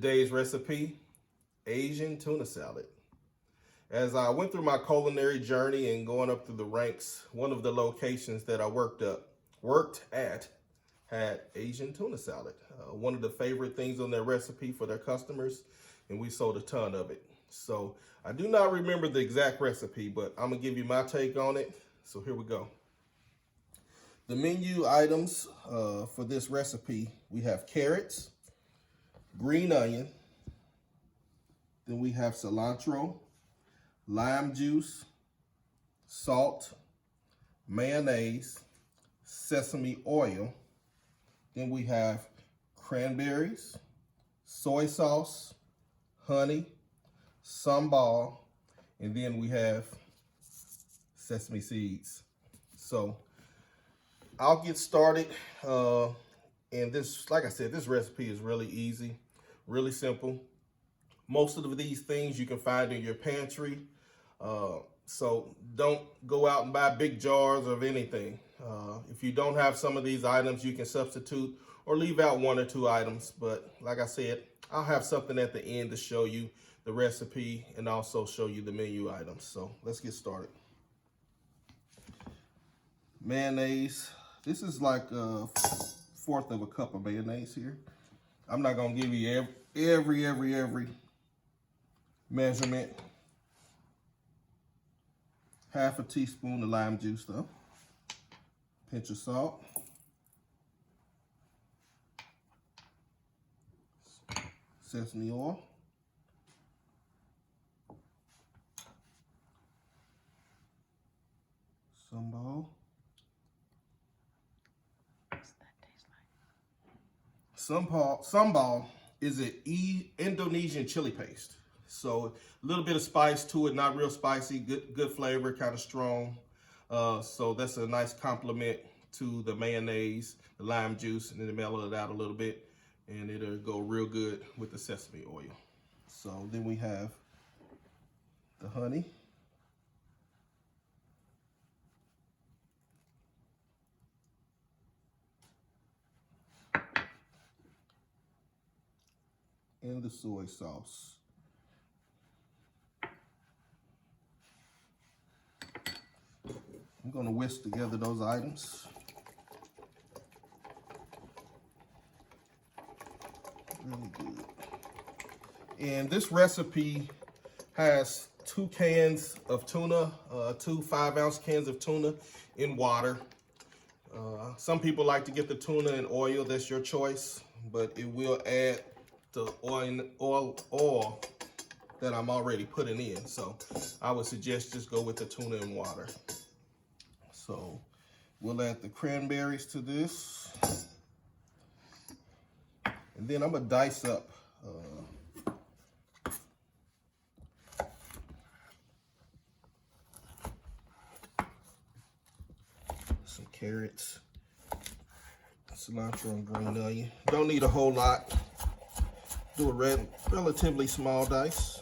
Today's recipe, Asian tuna salad. As I went through my culinary journey and going up through the ranks, one of the locations that I worked at had Asian tuna salad. One of the favorite things on their recipe for their customers, and we sold a ton of it. So I do not remember the exact recipe, but I'm gonna give you my take on it. So here we go. The menu items for this recipe, we have carrots, green onion, then we have cilantro, lime juice, salt, mayonnaise, sesame oil. Then we have cranberries, soy sauce, honey, sambal, and then we have sesame seeds. So I'll get started. And this, like I said, this recipe is really easy, really simple. Most of these things you can find in your pantry. So don't go out and buy big jars of anything. If you don't have some of these items, you can substitute or leave out one or two items. But like I said, I'll have something at the end to show you the recipe and also show you the menu items. So let's get started. Mayonnaise. This is like a fourth of a cup of mayonnaise here. I'm not gonna give you every measurement. Half a teaspoon of lime juice though. Pinch of salt. Sesame oil. Sambal. What's that taste like? Sambal is an Indonesian chili paste. So a little bit of spice to it, not real spicy, good flavor, kind of strong. So that's a nice compliment to the mayonnaise, the lime juice, and then mellow it out a little bit, and it'll go real good with the sesame oil. So then we have the honey. And the soy sauce. I'm going to whisk together those items. Really good. And this recipe has 2 cans of tuna, 2 5-ounce cans of tuna in water. Some people like to get the tuna in oil, that's your choice, but it will add the oil that I'm already putting in. So I would suggest just go with the tuna in water. So we'll add the cranberries to this. And then I'm gonna dice up some carrots, cilantro, and green onion. Don't need a whole lot. Do a relatively small dice.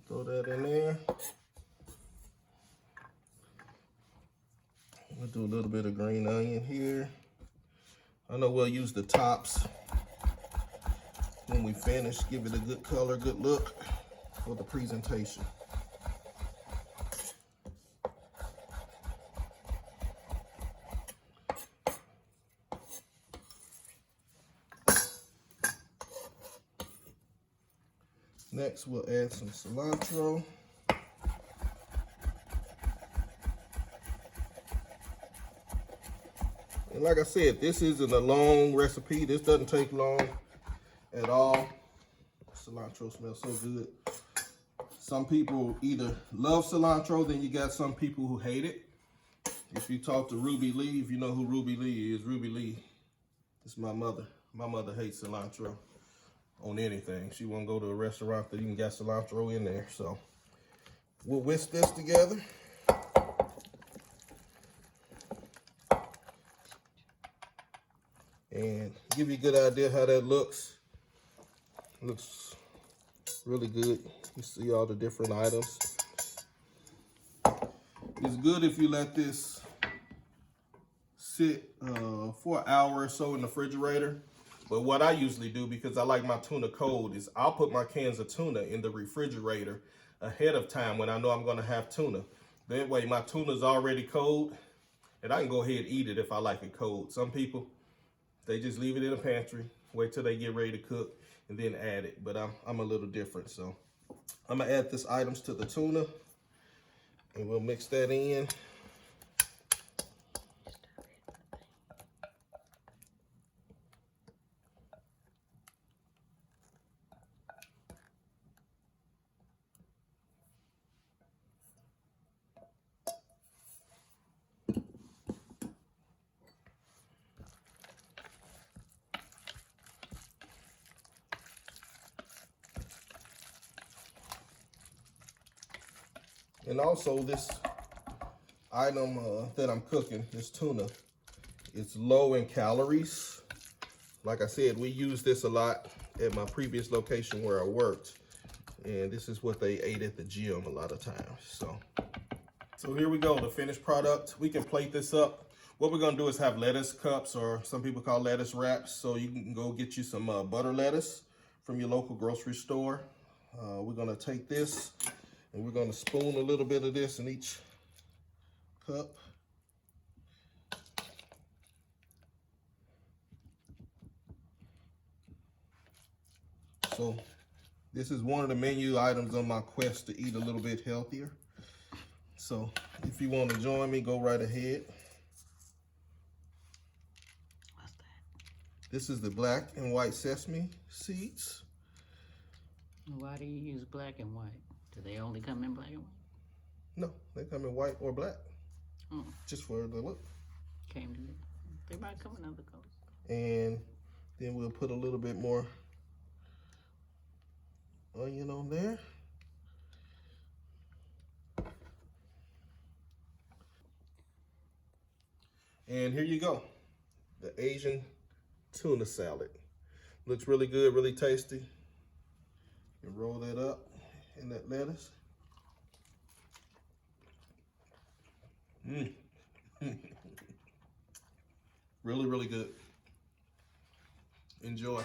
Throw that in there. We'll do a little bit of green onion here. I know we'll use the tops when we finish. Give it a good color, good look for the presentation. Next, we'll add some cilantro. And like I said, this isn't a long recipe. This doesn't take long at all. Cilantro smells so good. Some people either love cilantro, then you got some people who hate it. If you talk to Ruby Lee, if you know who Ruby Lee is, Ruby Lee is my mother. My mother hates cilantro on anything. She won't go to a restaurant that even got cilantro in there. So we'll whisk this together. And give you a good idea how that looks. Looks really good. You see all the different items. It's good if you let this sit for an hour or so in the refrigerator. But what I usually do, because I like my tuna cold, is I'll put my cans of tuna in the refrigerator ahead of time when I know I'm gonna have tuna. That way my tuna's already cold and I can go ahead and eat it if I like it cold. Some people, they just leave it in the pantry, wait till they get ready to cook and then add it. But I'm a little different, so I'm gonna add this items to the tuna and we'll mix that in. And also this item that I'm cooking, this tuna, it's low in calories. Like I said, we use this a lot at my previous location where I worked. And this is what they ate at the gym a lot of times. So here we go, the finished product. We can plate this up. What we're gonna do is have lettuce cups, or some people call lettuce wraps. So you can go get you some butter lettuce from your local grocery store. We're gonna take this and we're gonna spoon a little bit of this in each cup. So this is one of the menu items on my quest to eat a little bit healthier. So if you want to join me, go right ahead. What's that? This is the black and white sesame seeds. Why do you use black and white? Do they only come in black and white? No, they come in white or black. Oh. Just for the look. Came to me. They might come in other colors. And then we'll put a little bit more onion on there. And here you go, the Asian tuna salad. Looks really good, really tasty. You roll that up in that lettuce. Really, really good. Enjoy.